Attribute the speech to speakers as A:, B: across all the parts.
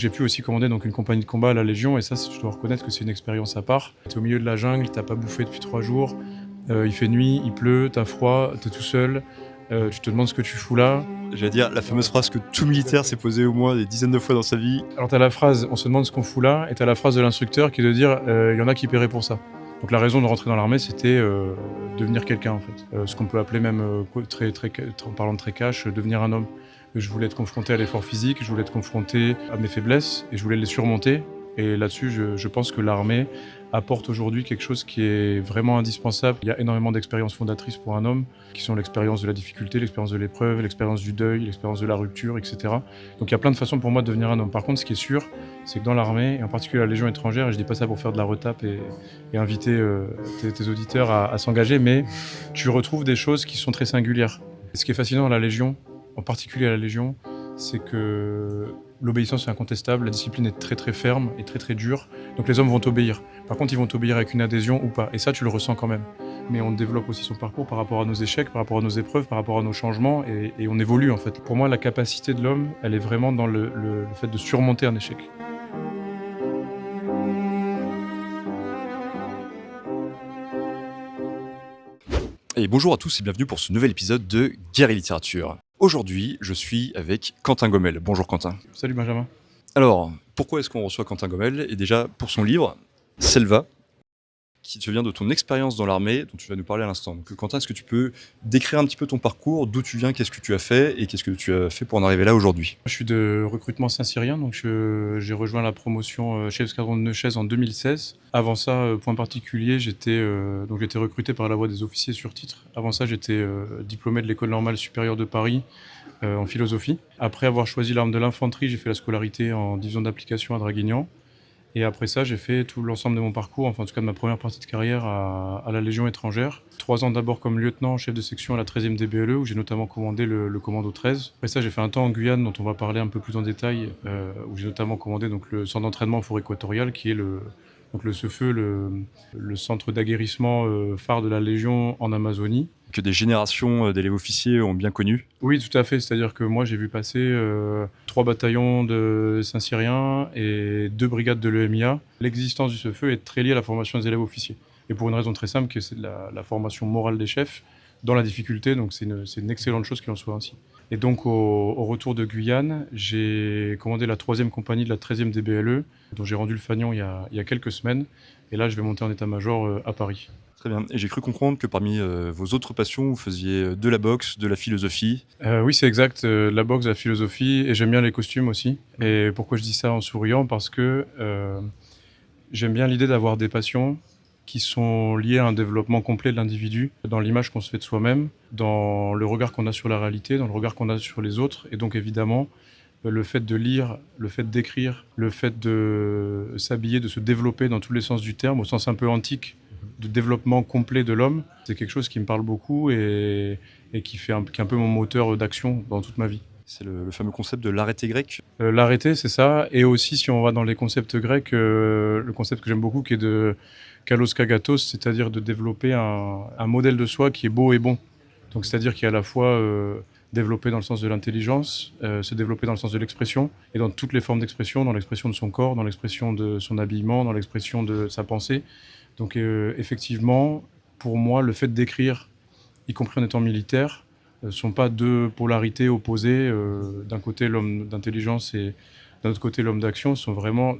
A: J'ai pu aussi commander donc une compagnie de combat à la Légion et ça, je dois reconnaître que c'est une expérience à part. Tu es au milieu de la jungle, tu pas bouffé depuis 3 jours, il fait nuit, il pleut, tu as froid, tu es tout seul, tu te demandes ce que tu fous là.
B: J'allais dire la fameuse phrase que tout militaire s'est posée au moins des dizaines de fois dans sa vie.
A: Alors tu as la phrase « on se demande ce qu'on fout là » et tu as la phrase de l'instructeur qui est de dire « il y en a qui paieraient pour ça ». Donc la raison de rentrer dans l'armée, c'était devenir quelqu'un en fait. Ce qu'on peut appeler même, en parlant de très cash, devenir un homme. Je voulais être confronté à l'effort physique, je voulais être confronté à mes faiblesses et je voulais les surmonter. Et là-dessus, je pense que l'armée apporte aujourd'hui quelque chose qui est vraiment indispensable. Il y a énormément d'expériences fondatrices pour un homme, qui sont l'expérience de la difficulté, l'expérience de l'épreuve, l'expérience du deuil, l'expérience de la rupture, etc. Donc il y a plein de façons pour moi de devenir un homme. Par contre, ce qui est sûr, c'est que dans l'armée, et en particulier la Légion étrangère, et je dis pas ça pour faire de la retape et inviter tes auditeurs à s'engager, mais tu retrouves des choses qui sont très singulières. Ce qui est fascinant à la Légion, en particulier à la Légion, c'est que l'obéissance est incontestable, la discipline est très très ferme et très très dure, donc les hommes vont obéir. Par contre, ils vont obéir avec une adhésion ou pas, et ça tu le ressens quand même. Mais on développe aussi son parcours par rapport à nos échecs, par rapport à nos épreuves, par rapport à nos changements, et on évolue en fait. Pour moi, la capacité de l'homme, elle est vraiment dans le fait de surmonter un échec.
B: Et bonjour à tous et bienvenue pour ce nouvel épisode de Guerre et littérature. Aujourd'hui, je suis avec Quentin Gommel. Bonjour Quentin.
A: Salut Benjamin.
B: Alors, pourquoi est-ce qu'on reçoit Quentin Gommel? Et déjà, pour son livre, Selva, qui te vient de ton expérience dans l'armée, dont tu vas nous parler à l'instant. Donc Quentin, est-ce que tu peux décrire un petit peu ton parcours, d'où tu viens, qu'est-ce que tu as fait, et qu'est-ce que tu as fait pour en arriver là aujourd'hui?
A: Je suis de recrutement Saint-Cyrien, donc j'ai rejoint la promotion chef escadron de Neuchâtel en 2016. Avant ça, point particulier, j'étais recruté par la voie des officiers sur titre. Avant ça, j'étais diplômé de l'École normale supérieure de Paris en philosophie. Après avoir choisi l'arme de l'infanterie, j'ai fait la scolarité en division d'application à Draguignan. Et après ça, j'ai fait tout l'ensemble de mon parcours, enfin en tout cas de ma première partie de carrière à la Légion étrangère. 3 ans d'abord comme lieutenant, chef de section à la 13e DBLE, où j'ai notamment commandé le commando 13. Après ça, j'ai fait un temps en Guyane, dont on va parler un peu plus en détail, où j'ai notamment commandé donc, le centre d'entraînement en forêt équatoriale, qui est le CEFE, le centre d'aguerrissement phare de la Légion en Amazonie.
B: Que des générations d'élèves officiers ont bien connu.
A: Oui, tout à fait. C'est-à-dire que moi, j'ai vu passer 3 bataillons de Saint-Cyriens et 2 brigades de l'EMIA. L'existence du CEFE est très liée à la formation des élèves officiers. Et pour une raison très simple, que c'est de la formation morale des chefs dans la difficulté. Donc c'est une excellente chose qu'il en soit ainsi. Et donc au retour de Guyane, j'ai commandé la 3e compagnie de la 13e DBLE, dont j'ai rendu le fanion il y a quelques semaines. Et là, je vais monter en état-major à Paris.
B: Très bien. Et j'ai cru comprendre que parmi vos autres passions, vous faisiez de la boxe, de la philosophie.
A: Oui, c'est exact, la boxe, la philosophie, et j'aime bien les costumes aussi. Et pourquoi je dis ça en souriant? Parce que j'aime bien l'idée d'avoir des passions qui sont liées à un développement complet de l'individu, dans l'image qu'on se fait de soi-même, dans le regard qu'on a sur la réalité, dans le regard qu'on a sur les autres, et donc évidemment, le fait de lire, le fait d'écrire, le fait de s'habiller, de se développer dans tous les sens du terme, au sens un peu antique, de développement complet de l'homme, c'est quelque chose qui me parle beaucoup et qui est un peu mon moteur d'action dans toute ma vie.
B: C'est le fameux concept de l'arrêté grec.
A: L'arrêté, c'est ça. Et aussi, si on va dans les concepts grecs, le concept que j'aime beaucoup, qui est de kalos kagatos, c'est-à-dire de développer un modèle de soi qui est beau et bon. Donc, c'est-à-dire qui est à la fois développé dans le sens de l'intelligence, se développer dans le sens de l'expression, et dans toutes les formes d'expression, dans l'expression de son corps, dans l'expression de son habillement, dans l'expression de sa pensée. Donc effectivement, pour moi, le fait d'écrire, y compris en étant militaire, ne sont pas deux polarités opposées. D'un côté, l'homme d'intelligence et d'un autre côté, l'homme d'action. Ce sont vraiment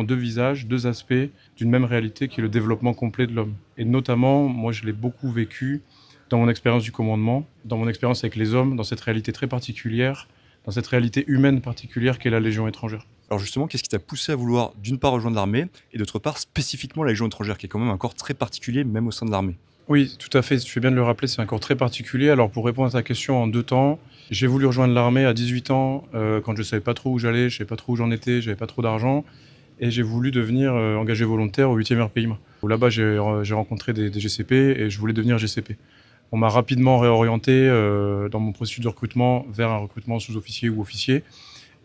A: 2 visages, 2 aspects d'une même réalité qui est le développement complet de l'homme. Et notamment, moi, je l'ai beaucoup vécu dans mon expérience du commandement, dans mon expérience avec les hommes, dans cette réalité très particulière, dans cette réalité humaine particulière qu'est la Légion étrangère.
B: Alors justement, qu'est-ce qui t'a poussé à vouloir d'une part rejoindre l'armée et d'autre part spécifiquement la Légion étrangère, qui est quand même un corps très particulier même au sein de l'armée?
A: Oui, tout à fait, tu fais bien de le rappeler, c'est un corps très particulier. Alors pour répondre à ta question en 2 temps, j'ai voulu rejoindre l'armée à 18 ans, quand je ne savais pas trop où j'allais, je ne savais pas trop où j'en étais, j'avais pas trop d'argent, et j'ai voulu devenir engagé volontaire au 8e RPIM. Là-bas, j'ai rencontré des GCP et je voulais devenir GCP. On m'a rapidement réorienté dans mon processus de recrutement vers un recrutement sous-officier ou officier,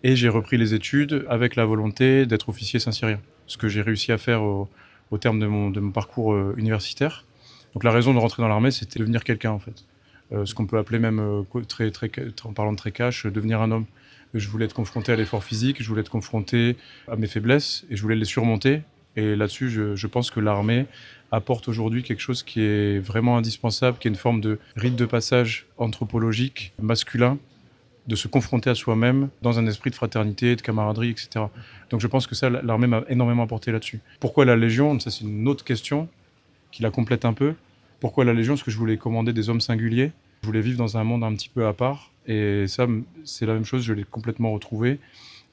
A: et j'ai repris les études avec la volonté d'être officier Saint-Cyrien, ce que j'ai réussi à faire au terme de mon parcours universitaire. Donc la raison de rentrer dans l'armée, c'était devenir quelqu'un en fait. Ce qu'on peut appeler même, en parlant de très cash, devenir un homme. Je voulais être confronté à l'effort physique, je voulais être confronté à mes faiblesses et je voulais les surmonter. Et là-dessus, je pense que l'armée apporte aujourd'hui quelque chose qui est vraiment indispensable, qui est une forme de rite de passage anthropologique, masculin, de se confronter à soi-même dans un esprit de fraternité, de camaraderie, etc. Donc je pense que ça, l'armée m'a énormément apporté là-dessus. Pourquoi la Légion? Ça, c'est une autre question qui la complète un peu. Pourquoi la Légion? Parce que je voulais commander des hommes singuliers. Je voulais vivre dans un monde un petit peu à part. Et ça, c'est la même chose, je l'ai complètement retrouvé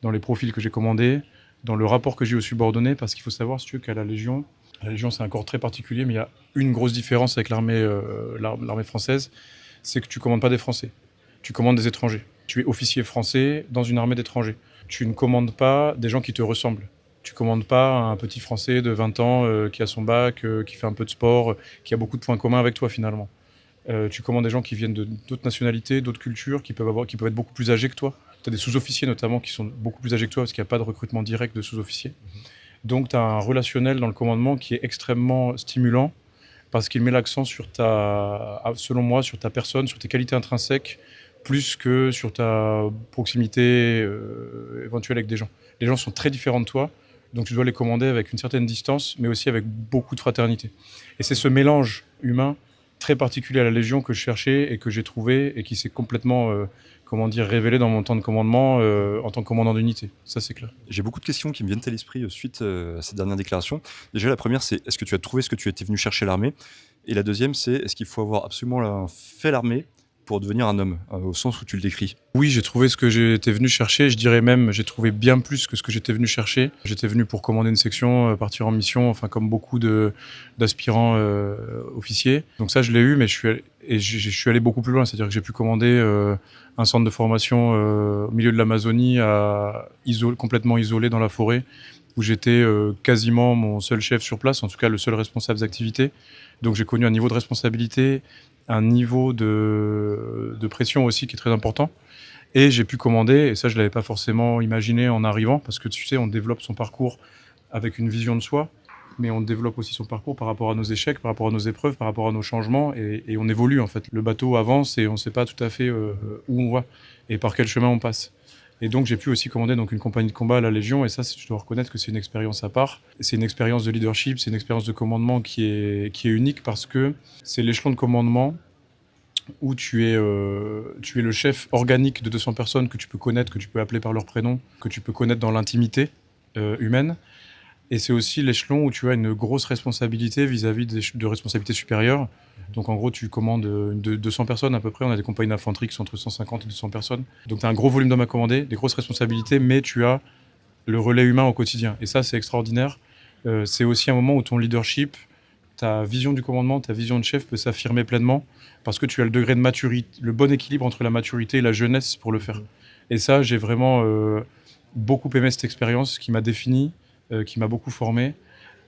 A: dans les profils que j'ai commandés, dans le rapport que j'ai aux subordonnés, parce qu'il faut savoir, si tu veux, qu'à la Légion, c'est un corps très particulier, mais il y a une grosse différence avec l'armée française, c'est que tu commandes pas des Français, tu commandes des étrangers. Tu es officier français dans une armée d'étrangers. Tu ne commandes pas des gens qui te ressemblent. Tu commandes pas un petit Français de 20 ans qui a son bac, qui fait un peu de sport, qui a beaucoup de points communs avec toi finalement. Tu commandes des gens qui viennent d'autres nationalités, d'autres cultures, qui peuvent être beaucoup plus âgés que toi. Tu as des sous-officiers notamment qui sont beaucoup plus âgés que toi parce qu'il n'y a pas de recrutement direct de sous-officiers. Donc tu as un relationnel dans le commandement qui est extrêmement stimulant parce qu'il met l'accent selon moi, sur ta personne, sur tes qualités intrinsèques, plus que sur ta proximité éventuelle avec des gens. Les gens sont très différents de toi, donc tu dois les commander avec une certaine distance, mais aussi avec beaucoup de fraternité. Et c'est ce mélange humain très particulier à la Légion que je cherchais et que j'ai trouvé et qui s'est complètement révélé dans mon temps de commandement en tant que commandant d'unité. Ça, c'est clair.
B: J'ai beaucoup de questions qui me viennent à l'esprit suite à cette dernière déclaration. Déjà, la première, c'est est-ce que tu as trouvé ce que tu étais venu chercher à l'armée? Et la deuxième, c'est est-ce qu'il faut avoir absolument fait l'armée pour devenir un homme, au sens où tu le décris?
A: Oui, j'ai trouvé ce que j'étais venu chercher. Je dirais même, j'ai trouvé bien plus que ce que j'étais venu chercher. J'étais venu pour commander une section, partir en mission, enfin comme beaucoup d'aspirants officiers. Donc ça, je l'ai eu, mais je suis allé beaucoup plus loin. C'est-à-dire que j'ai pu commander un centre de formation au milieu de l'Amazonie, complètement isolé dans la forêt, où j'étais quasiment mon seul chef sur place, en tout cas le seul responsable d'activité. Donc j'ai connu un niveau de responsabilité, un niveau de pression aussi qui est très important. Et j'ai pu commander, et ça je ne l'avais pas forcément imaginé en arrivant, parce que tu sais, on développe son parcours avec une vision de soi, mais on développe aussi son parcours par rapport à nos échecs, par rapport à nos épreuves, par rapport à nos changements, et on évolue en fait. Le bateau avance et on ne sait pas tout à fait où on va et par quel chemin on passe. Et donc j'ai pu aussi commander donc une compagnie de combat à la Légion, et ça je dois reconnaître que c'est une expérience à part. C'est une expérience de leadership, c'est une expérience de commandement qui est unique parce que c'est l'échelon de commandement où tu es le chef organique de 200 personnes que tu peux connaître, que tu peux appeler par leur prénom, que tu peux connaître dans l'intimité humaine. Et c'est aussi l'échelon où tu as une grosse responsabilité vis-à-vis de responsabilités supérieures. Donc en gros, tu commandes de 200 personnes à peu près. On a des compagnies d'infanterie qui sont entre 150 et 200 personnes. Donc tu as un gros volume d'hommes à commander, des grosses responsabilités, mais tu as le relais humain au quotidien. Et ça, c'est extraordinaire. C'est aussi un moment où ton leadership, ta vision du commandement, ta vision de chef peut s'affirmer pleinement parce que tu as le degré de maturité, le bon équilibre entre la maturité et la jeunesse pour le faire. Et ça, j'ai vraiment beaucoup aimé cette expérience qui m'a défini, qui m'a beaucoup formé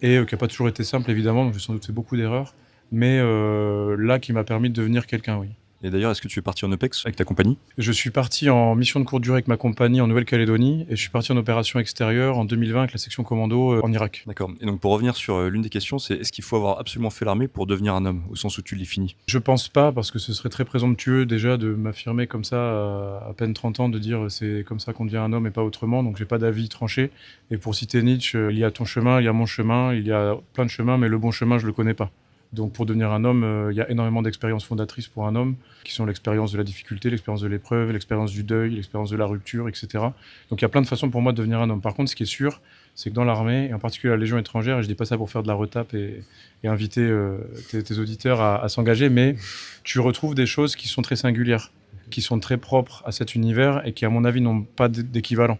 A: et qui n'a pas toujours été simple évidemment, donc j'ai sans doute fait beaucoup d'erreurs, mais là qui m'a permis de devenir quelqu'un, oui.
B: Et d'ailleurs, est-ce que tu es parti en OPEX avec ta compagnie?
A: Je suis parti en mission de courte durée avec ma compagnie en Nouvelle-Calédonie et je suis parti en opération extérieure en 2020 avec la section commando en Irak.
B: D'accord. Et donc pour revenir sur l'une des questions, c'est est-ce qu'il faut avoir absolument fait l'armée pour devenir un homme, au sens où tu l'y finis?
A: Je pense pas, parce que ce serait très présomptueux déjà de m'affirmer comme ça à peine 30 ans, de dire c'est comme ça qu'on devient un homme et pas autrement, donc j'ai pas d'avis tranché. Et pour citer Nietzsche, il y a ton chemin, il y a mon chemin, il y a plein de chemins, mais le bon chemin je le connais pas. Donc pour devenir un homme, il y a énormément d'expériences fondatrices pour un homme, qui sont l'expérience de la difficulté, l'expérience de l'épreuve, l'expérience du deuil, l'expérience de la rupture, etc. Donc il y a plein de façons pour moi de devenir un homme. Par contre, ce qui est sûr, c'est que dans l'armée, et en particulier la Légion étrangère, et je dis pas ça pour faire de la retape et inviter tes auditeurs à s'engager, mais tu retrouves des choses qui sont très singulières, qui sont très propres à cet univers et qui, à mon avis, n'ont pas d'équivalent.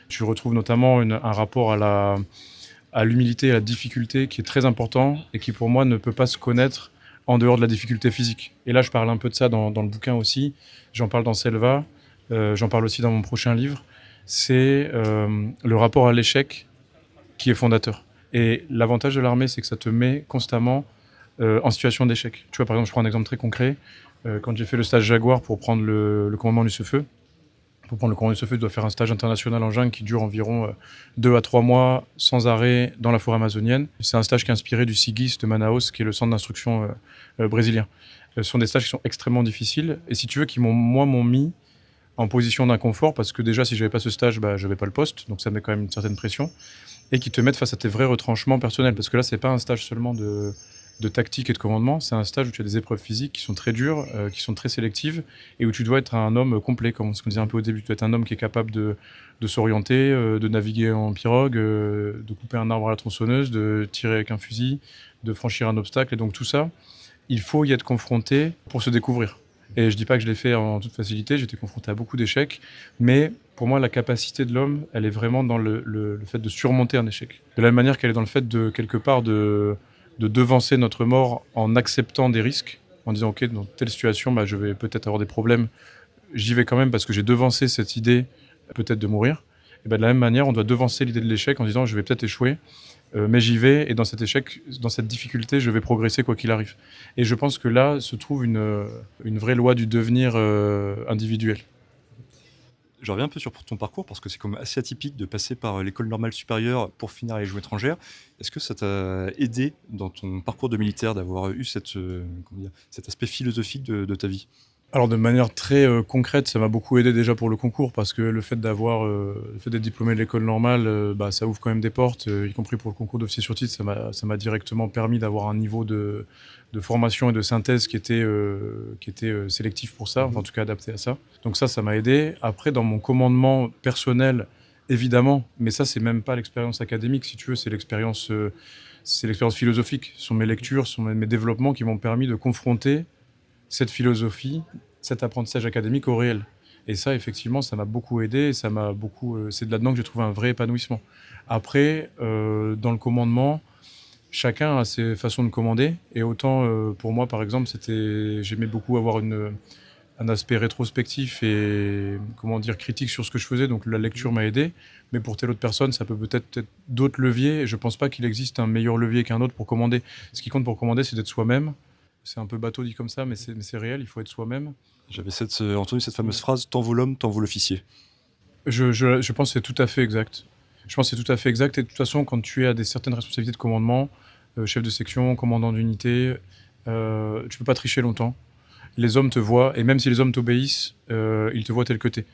A: Tu retrouves notamment un rapport à l'humilité et à la difficulté qui est très important et qui, pour moi, ne peut pas se connaître en dehors de la difficulté physique. Et là, je parle un peu de ça dans le bouquin aussi. J'en parle dans Selva, j'en parle aussi dans mon prochain livre. C'est le rapport à l'échec qui est fondateur. Et l'avantage de l'armée, c'est que ça te met constamment en situation d'échec. Tu vois, par exemple, je prends un exemple très concret. Quand j'ai fait le stage Jaguar pour prendre le commandement du CFE, pour prendre le commandement du CFE, tu dois faire un stage international en jungle qui dure environ 2 à 3 mois sans arrêt dans la forêt amazonienne. C'est un stage qui est inspiré du SIGIS de Manaus, qui est le centre d'instruction brésilien. Ce sont des stages qui sont extrêmement difficiles et si tu veux, qui m'ont mis en position d'inconfort parce que déjà si j'avais pas ce stage, bah, j'avais pas le poste, donc ça met quand même une certaine pression et qui te mettent face à tes vrais retranchements personnels parce que là, c'est pas un stage seulement de tactique et de commandement, c'est un stage où tu as des épreuves physiques qui sont très dures, qui sont très sélectives et où tu dois être un homme complet, comme ce qu'on disait un peu au début. Tu dois être un homme qui est capable de s'orienter, de naviguer en pirogue, de couper un arbre à la tronçonneuse, de tirer avec un fusil, de franchir un obstacle et donc tout ça, il faut y être confronté pour se découvrir. Et je dis pas que je l'ai fait en toute facilité, j'étais confronté à beaucoup d'échecs, mais pour moi, la capacité de l'homme, elle est vraiment dans le fait de surmonter un échec. De la même manière qu'elle est dans le fait de, quelque part, de devancer notre mort en acceptant des risques, en disant, OK, dans telle situation, bah, je vais peut-être avoir des problèmes, j'y vais quand même parce que j'ai devancé cette idée, peut-être de mourir. Et bah, de la même manière, on doit devancer l'idée de l'échec en disant, je vais peut-être échouer, mais j'y vais et dans cet échec, dans cette difficulté, je vais progresser quoi qu'il arrive. Et je pense que là se trouve une vraie loi du devenir individuel.
B: Je reviens un peu sur ton parcours parce que c'est quand même assez atypique de passer par l'école normale supérieure pour finir à les Légion étrangère. Est-ce que ça t'a aidé dans ton parcours de militaire d'avoir eu comment dire, cet aspect philosophique de ta vie?
A: Alors de manière très concrète, ça m'a beaucoup aidé déjà pour le concours parce que le fait d'être diplômé de l'école normale, bah, ça ouvre quand même des portes, y compris pour le concours d'officier sur titre, ça m'a directement permis d'avoir un niveau de formation et de synthèse qui était sélectif pour ça, enfin en tout cas adapté à ça. Donc ça m'a aidé. Après dans mon commandement personnel, évidemment, mais ça c'est même pas l'expérience académique si tu veux, c'est l'expérience philosophique. Ce sont mes lectures, ce sont mes développements qui m'ont permis de confronter cette philosophie, cet apprentissage académique au réel. Et ça, effectivement, ça m'a beaucoup aidé. Et ça m'a beaucoup, c'est de là-dedans que j'ai trouvé un vrai épanouissement. Après, dans le commandement, chacun a ses façons de commander. Et autant, pour moi, par exemple, j'aimais beaucoup avoir un aspect rétrospectif et comment dire critique sur ce que je faisais. Donc la lecture m'a aidé. Mais pour telle autre personne, ça peut peut-être être d'autres leviers. Et je pense pas qu'il existe un meilleur levier qu'un autre pour commander. Ce qui compte pour commander, c'est d'être soi-même. C'est un peu bateau dit comme ça, mais c'est réel, il faut être soi-même.
B: J'avais entendu cette fameuse phrase: tant vaut l'homme, tant vaut l'officier.
A: Je pense que c'est tout à fait exact. Je pense que c'est tout à fait exact. Et de toute façon, quand tu as certaines responsabilités de commandement, chef de section, commandant d'unité, tu peux pas tricher longtemps. Les hommes te voient, et même si les hommes t'obéissent, ils te voient tel que t'es.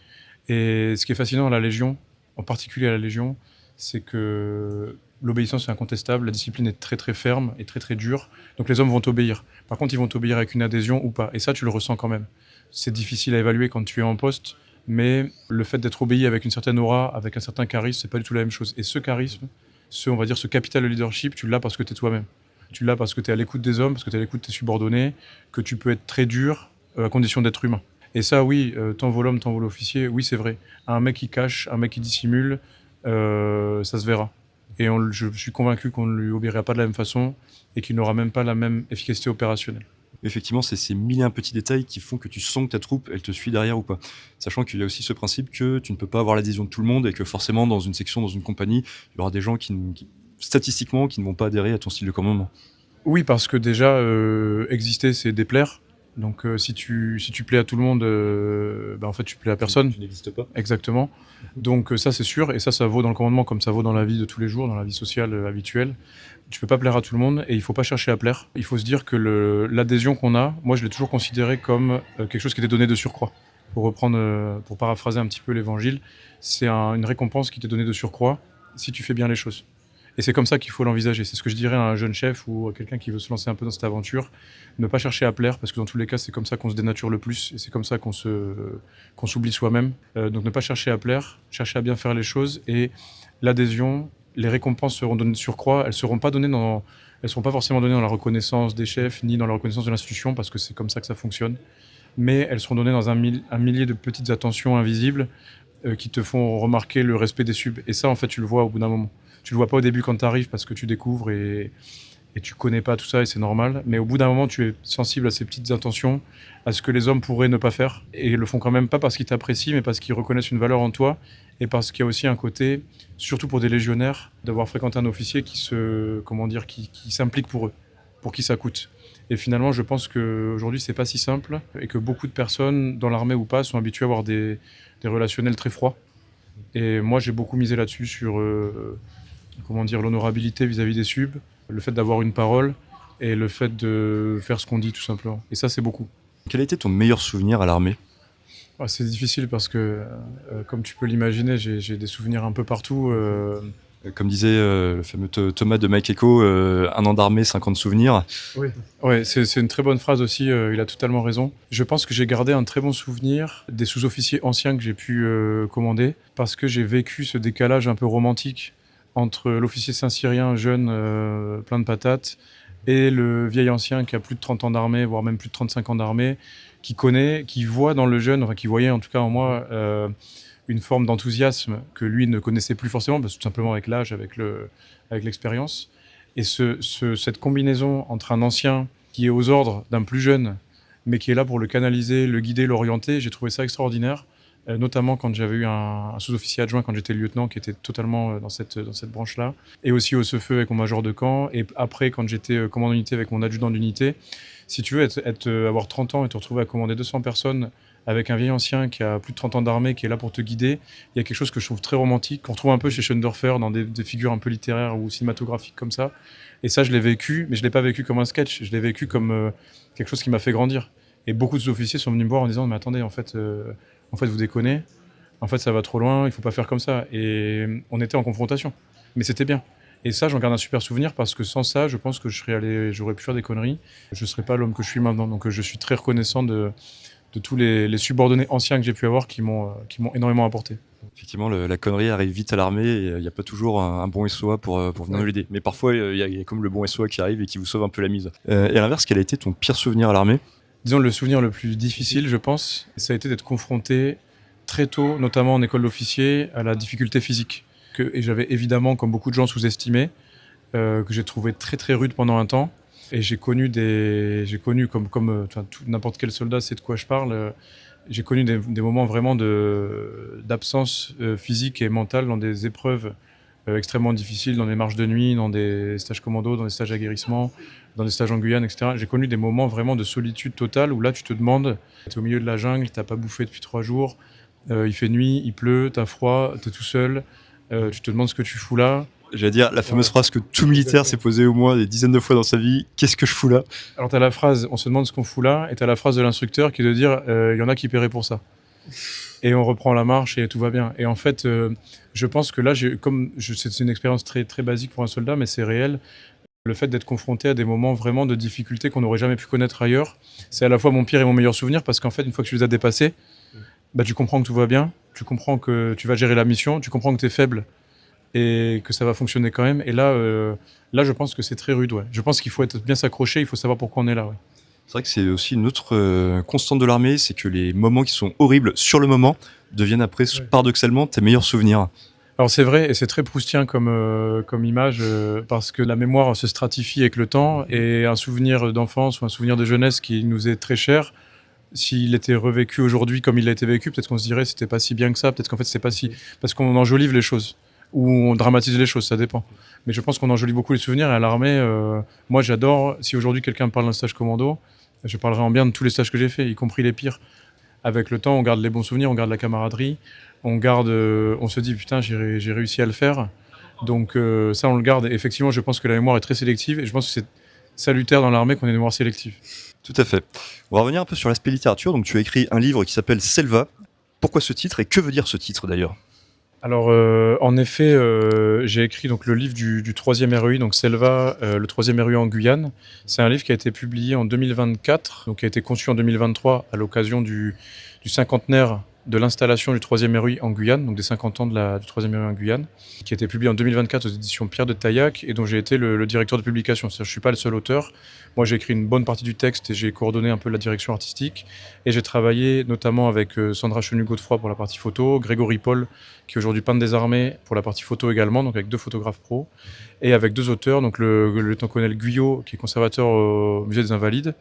A: Et ce qui est fascinant à la Légion, en particulier à la Légion, c'est que l'obéissance est incontestable, la discipline est très très ferme et très très dure, donc les hommes vont t'obéir. Par contre, ils vont t'obéir avec une adhésion ou pas, et ça, tu le ressens quand même. C'est difficile à évaluer quand tu es en poste, mais le fait d'être obéi avec une certaine aura, avec un certain charisme, c'est pas du tout la même chose. Et ce charisme, on va dire, ce capital de leadership, tu l'as parce que tu es toi-même. Tu l'as parce que tu es à l'écoute des hommes, parce que tu es à l'écoute de tes subordonnés, que tu peux être très dur à condition d'être humain. Et ça, oui, tant vaut l'homme, tant vaut l'officier, oui, c'est vrai. Un mec qui cache, un mec qui dissimule, ça se verra. Et je suis convaincu qu'on ne lui obéira pas de la même façon et qu'il n'aura même pas la même efficacité opérationnelle.
B: Effectivement, c'est ces mille et un petits détails qui font que tu sens que ta troupe, elle te suit derrière ou pas. Sachant qu'il y a aussi ce principe que tu ne peux pas avoir l'adhésion de tout le monde et que forcément, dans une section, dans une compagnie, il y aura des gens statistiquement, qui ne vont pas adhérer à ton style de commandement.
A: Oui, parce que déjà, exister, c'est déplaire. Donc si tu plais à tout le monde, bah, en fait, tu plais à personne.
B: Tu n'existes pas.
A: Exactement. Donc ça, c'est sûr. Et ça vaut dans le commandement comme ça vaut dans la vie de tous les jours, dans la vie sociale habituelle. Tu peux pas plaire à tout le monde et il faut pas chercher à plaire. Il faut se dire que l'adhésion qu'on a, moi, je l'ai toujours considéré comme quelque chose qui était donné de surcroît. Pour paraphraser un petit peu l'évangile, c'est une récompense qui t'est donnée de surcroît si tu fais bien les choses. Et c'est comme ça qu'il faut l'envisager. C'est ce que je dirais à un jeune chef ou à quelqu'un qui veut se lancer un peu dans cette aventure. Ne pas chercher à plaire, parce que dans tous les cas, c'est comme ça qu'on se dénature le plus et c'est comme ça qu'on s'oublie soi-même. Donc ne pas chercher à plaire, chercher à bien faire les choses et l'adhésion, les récompenses seront données de surcroît. Elles seront pas forcément données dans la reconnaissance des chefs ni dans la reconnaissance de l'institution, parce que c'est comme ça que ça fonctionne. Mais elles seront données dans un millier de petites attentions invisibles qui te font remarquer le respect des subs. Et ça, en fait, tu le vois au bout d'un moment. Tu le vois pas au début quand tu arrives parce que tu découvres et tu connais pas tout ça et c'est normal. Mais au bout d'un moment, tu es sensible à ces petites intentions, à ce que les hommes pourraient ne pas faire. Et ils le font quand même pas parce qu'ils t'apprécient, mais parce qu'ils reconnaissent une valeur en toi et parce qu'il y a aussi un côté, surtout pour des légionnaires, d'avoir fréquenté un officier qui s'implique pour eux, pour qui ça coûte. Et finalement, je pense qu'aujourd'hui, c'est pas si simple et que beaucoup de personnes, dans l'armée ou pas, sont habituées à avoir des relationnels très froids. Et moi, j'ai beaucoup misé là-dessus sur l'honorabilité vis-à-vis des subs, le fait d'avoir une parole et le fait de faire ce qu'on dit tout simplement. Et ça, c'est beaucoup.
B: Quel a été ton meilleur souvenir à l'armée?
A: C'est difficile parce que, comme tu peux l'imaginer, j'ai des souvenirs un peu partout.
B: Comme disait le fameux Thomas de Mike Echo, 1 an d'armée, 50 souvenirs.
A: Oui. Ouais, c'est une très bonne phrase aussi, il a totalement raison. Je pense que j'ai gardé un très bon souvenir des sous-officiers anciens que j'ai pu, commander, parce que j'ai vécu ce décalage un peu romantique entre l'officier saint-cyrien jeune, plein de patates et le vieil ancien qui a plus de 30 ans d'armée, voire même plus de 35 ans d'armée, qui connaît, qui voit dans le jeune, enfin qui voyait en tout cas en moi, une forme d'enthousiasme que lui ne connaissait plus forcément, parce que tout simplement avec l'âge, avec l'expérience. Et cette combinaison entre un ancien qui est aux ordres d'un plus jeune, mais qui est là pour le canaliser, le guider, l'orienter, j'ai trouvé ça extraordinaire. Notamment quand j'avais eu un sous-officier adjoint quand j'étais lieutenant qui était totalement dans cette branche-là. Et aussi au Cefeu avec mon major de camp. Et après, quand j'étais commandant d'unité avec mon adjudant d'unité. Si tu veux avoir 30 ans et te retrouver à commander 200 personnes avec un vieil ancien qui a plus de 30 ans d'armée, qui est là pour te guider, il y a quelque chose que je trouve très romantique, qu'on retrouve un peu chez Schoendorfer dans des figures un peu littéraires ou cinématographiques comme ça. Et ça, je l'ai vécu, mais je ne l'ai pas vécu comme un sketch, je l'ai vécu comme quelque chose qui m'a fait grandir. Et beaucoup de sous-officiers sont venus me voir en disant « Mais attendez, en fait, vous déconnez, en fait, ça va trop loin, il ne faut pas faire comme ça. » Et on était en confrontation, mais c'était bien. Et ça, j'en garde un super souvenir parce que sans ça, je pense que j'aurais pu faire des conneries. Je ne serais pas l'homme que je suis maintenant. Donc je suis très reconnaissant de tous les subordonnés anciens que j'ai pu avoir qui m'ont énormément apporté.
B: Effectivement, la connerie arrive vite à l'armée et il n'y a pas toujours un bon SOA pour venir nous l'aider. Mais parfois, il y a comme le bon SOA qui arrive et qui vous sauve un peu la mise. Et à l'inverse, quel a été ton pire souvenir à l'armée?
A: Disons le souvenir le plus difficile, je pense, ça a été d'être confronté très tôt, notamment en école d'officier, à la difficulté physique. Et j'avais évidemment, comme beaucoup de gens, sous-estimé, que j'ai trouvé très très rude pendant un temps. Et j'ai connu n'importe quel soldat sait de quoi je parle, j'ai connu des moments vraiment d'absence physique et mentale dans des épreuves extrêmement difficiles, dans des marches de nuit, dans des stages commando, dans des stages aguerrissement, dans des stages en Guyane, etc. J'ai connu des moments vraiment de solitude totale où là tu te demandes, t'es au milieu de la jungle, t'as pas bouffé depuis 3 jours, il fait nuit, il pleut, t'as froid, t'es tout seul, tu te demandes ce que tu fous là.
B: J'allais dire la fameuse phrase que tout militaire s'est posée au moins des dizaines de fois dans sa vie. Qu'est-ce que je fous là?
A: Alors t'as la phrase, on se demande ce qu'on fout là, et t'as la phrase de l'instructeur qui est de dire, il y en a qui paieraient pour ça. Et on reprend la marche et tout va bien. Et en fait, je pense que là, c'est une expérience très, très basique pour un soldat, mais c'est réel. Le fait d'être confronté à des moments vraiment de difficulté qu'on n'aurait jamais pu connaître ailleurs, c'est à la fois mon pire et mon meilleur souvenir, parce qu'en fait, une fois que tu les as dépassés, tu comprends que tout va bien, tu comprends que tu vas gérer la mission, tu comprends que tu es faible et que ça va fonctionner quand même. Et là, je pense que c'est très rude. Ouais. Je pense qu'il faut bien s'accrocher, il faut savoir pourquoi on est là. Ouais.
B: C'est vrai que c'est aussi une autre constante de l'armée, c'est que les moments qui sont horribles sur le moment deviennent après, paradoxalement, tes meilleurs souvenirs.
A: Alors c'est vrai, et c'est très proustien comme image, parce que la mémoire se stratifie avec le temps, et un souvenir d'enfance ou un souvenir de jeunesse qui nous est très cher, s'il était revécu aujourd'hui comme il a été vécu, peut-être qu'on se dirait c'était pas si bien que ça, peut-être qu'en fait c'était pas si... Parce qu'on enjolive les choses, ou on dramatise les choses, ça dépend. Mais je pense qu'on enjolive beaucoup les souvenirs, et à l'armée, moi j'adore, si aujourd'hui quelqu'un me parle d'un stage commando, je parlerai en bien de tous les stages que j'ai faits, y compris les pires. Avec le temps, on garde les bons souvenirs, on garde la camaraderie, on se dit putain, j'ai réussi à le faire. Donc ça, on le garde. Et effectivement, je pense que la mémoire est très sélective, et je pense que c'est salutaire dans l'armée qu'on ait une mémoire sélective.
B: Tout à fait. On va revenir un peu sur l'aspect littérature. Donc tu as écrit un livre qui s'appelle Selva. Pourquoi ce titre et que veut dire ce titre d'ailleurs?
A: Alors, en effet, j'ai écrit donc le livre du 3e REI, donc Selva, le 3e REI en Guyane. C'est un livre qui a été publié en 2024, donc qui a été conçu en 2023 à l'occasion du cinquantenaire de l'installation du 3e REI en Guyane, donc des 50 ans du 3e REI en Guyane, qui a été publié en 2024 aux éditions Pierre de Taillac, et dont j'ai été le directeur de publication. C'est-à-dire, je ne suis pas le seul auteur. Moi, j'ai écrit une bonne partie du texte et j'ai coordonné un peu la direction artistique. Et j'ai travaillé notamment avec Sandra Chenu-Godefroy pour la partie photo, Grégory Paul, qui est aujourd'hui peintre des armées, pour la partie photo également, donc avec 2 photographes pros, et avec 2 auteurs, donc le lieutenant-colonel Guyot, qui est conservateur au musée des Invalides,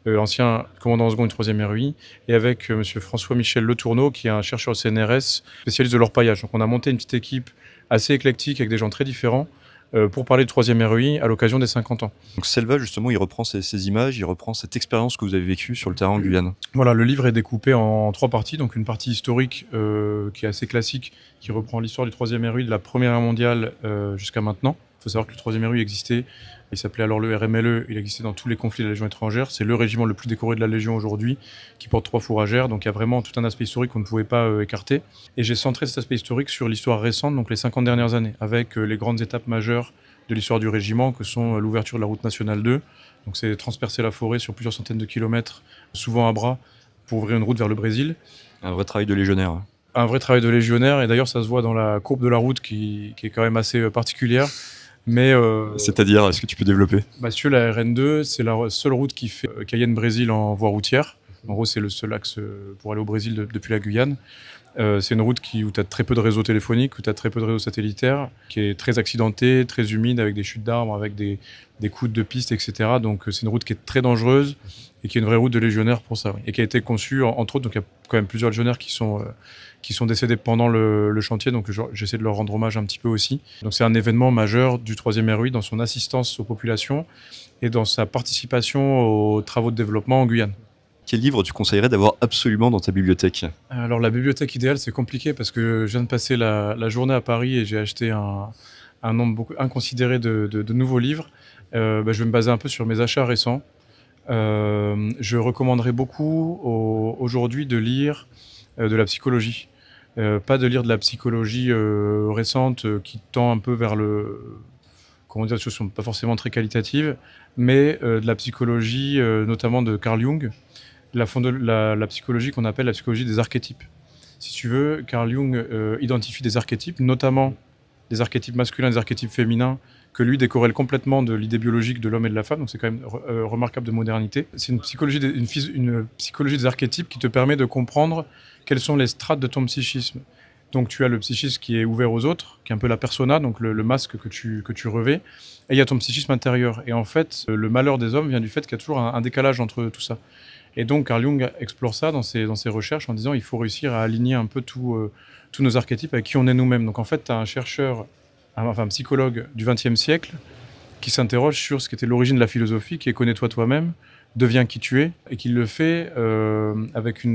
A: ancien commandant en second du 3e REI, et avec monsieur François-Michel Letourneau, qui est un chercheur au CNRS, spécialiste de l'orpaillage. Donc on a monté une petite équipe assez éclectique avec des gens très différents pour parler du 3e REI à l'occasion des 50 ans.
B: Donc Selva, justement, il reprend ces images, il reprend cette expérience que vous avez vécue sur le terrain en Guyane.
A: Voilà, le livre est découpé en 3 parties. Donc une partie historique qui est assez classique, qui reprend l'histoire du 3e REI de la Première Guerre mondiale jusqu'à maintenant, faut savoir que le 3e RU existait, il s'appelait alors le RMLE, il existait dans tous les conflits de la Légion étrangère. C'est le régiment le plus décoré de la Légion aujourd'hui, qui porte 3 fourragères, donc il y a vraiment tout un aspect historique qu'on ne pouvait pas écarter. Et j'ai centré cet aspect historique sur l'histoire récente, donc les 50 dernières années, avec les grandes étapes majeures de l'histoire du régiment, que sont l'ouverture de la route nationale 2, donc c'est transpercer la forêt sur plusieurs centaines de kilomètres, souvent à bras, pour ouvrir une route vers le Brésil.
B: Un vrai travail de légionnaire, hein.
A: Un vrai travail de légionnaire, et d'ailleurs ça se voit dans la courbe de la route qui est quand même assez particulière. Mais
B: C'est-à-dire, est-ce que tu peux développer?
A: si tu veux, la RN2, c'est la seule route qui fait Cayenne-Brésil en voie routière. En gros, c'est le seul axe pour aller au Brésil depuis la Guyane. C'est une route où tu as très peu de réseau téléphonique, où tu as très peu de réseau satellitaire, qui est très accidentée, très humide, avec des chutes d'arbres, avec des coudes de piste, etc. Donc c'est une route qui est très dangereuse et qui est une vraie route de légionnaire pour ça. Oui. Et qui a été conçue, entre autres, donc il y a quand même plusieurs légionnaires qui sont décédés pendant le chantier, donc j'essaie de leur rendre hommage un petit peu aussi. Donc c'est un événement majeur du 3e RUI dans son assistance aux populations et dans sa participation aux travaux de développement en Guyane.
B: Quel livre tu conseillerais d'avoir absolument dans ta bibliothèque?
A: Alors la bibliothèque idéale, c'est compliqué parce que je viens de passer la journée à Paris et j'ai acheté un nombre inconsidéré de nouveaux livres. Je vais me baser un peu sur mes achats récents. Je recommanderais beaucoup aujourd'hui de lire de la psychologie. Pas de lire de la psychologie récente qui tend un peu vers comment dire, des choses qui sont pas forcément très qualitatives, mais de la psychologie notamment de Carl Jung, la psychologie qu'on appelle la psychologie des archétypes. Si tu veux, Carl Jung identifie des archétypes, notamment des archétypes masculins et des archétypes féminins, que lui décorrèle complètement de l'idée biologique de l'homme et de la femme, donc c'est quand même remarquable de modernité. C'est une psychologie des archétypes qui te permet de comprendre quelles sont les strates de ton psychisme. Donc tu as le psychisme qui est ouvert aux autres, qui est un peu la persona, donc le masque que tu revêts, et il y a ton psychisme intérieur. Et en fait, le malheur des hommes vient du fait qu'il y a toujours un décalage entre tout ça. Et donc Carl Jung explore ça dans ses recherches en disant il faut réussir à aligner un peu tous nos archétypes avec qui on est nous-mêmes. Donc en fait, tu as un chercheur, un psychologue du XXe siècle qui s'interroge sur ce qu'était l'origine de la philosophie, qui est connais-toi toi-même, deviens qui tu es, et qui le fait avec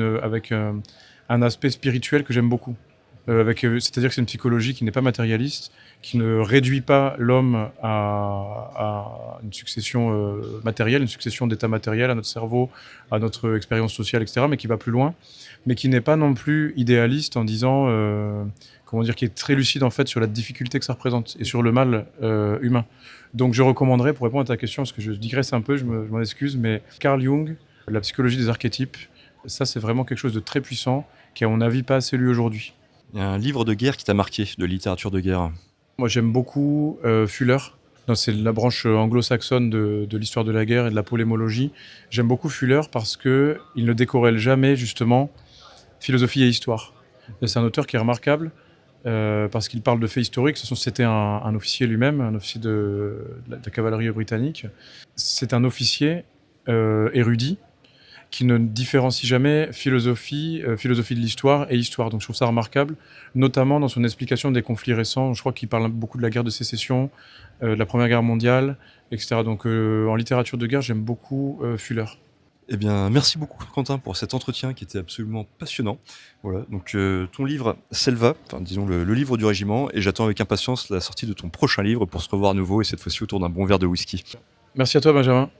A: un aspect spirituel que j'aime beaucoup. C'est-à-dire que c'est une psychologie qui n'est pas matérialiste, qui ne réduit pas l'homme à une succession matérielle, une succession d'états matériels, à notre cerveau, à notre expérience sociale, etc., mais qui va plus loin, mais qui n'est pas non plus idéaliste en disant, qui est très lucide en fait sur la difficulté que ça représente et sur le mal humain. Donc je recommanderais, pour répondre à ta question, parce que je digresse un peu, je m'en excuse, mais Carl Jung, la psychologie des archétypes, ça c'est vraiment quelque chose de très puissant, qui est à mon avis pas assez lu aujourd'hui.
B: Il y a un livre de guerre qui t'a marqué, de littérature de guerre?
A: Moi, j'aime beaucoup Fuller. Non, c'est la branche anglo-saxonne de l'histoire de la guerre et de la polémologie. J'aime beaucoup Fuller parce qu'il ne décorrèle jamais, justement, philosophie et histoire. Et c'est un auteur qui est remarquable parce qu'il parle de faits historiques. C'était un officier lui-même, un officier de la cavalerie britannique. C'est un officier érudit qui ne différencie jamais philosophie de l'histoire et histoire. Donc je trouve ça remarquable, notamment dans son explication des conflits récents. Je crois qu'il parle beaucoup de la guerre de sécession, de la Première Guerre mondiale, etc. Donc en littérature de guerre, j'aime beaucoup Fuller.
B: Eh bien, merci beaucoup Quentin pour cet entretien qui était absolument passionnant. Voilà, donc ton livre Selva, enfin disons le livre du régiment, et j'attends avec impatience la sortie de ton prochain livre pour se revoir à nouveau, et cette fois-ci autour d'un bon verre de whisky.
A: Merci à toi Benjamin.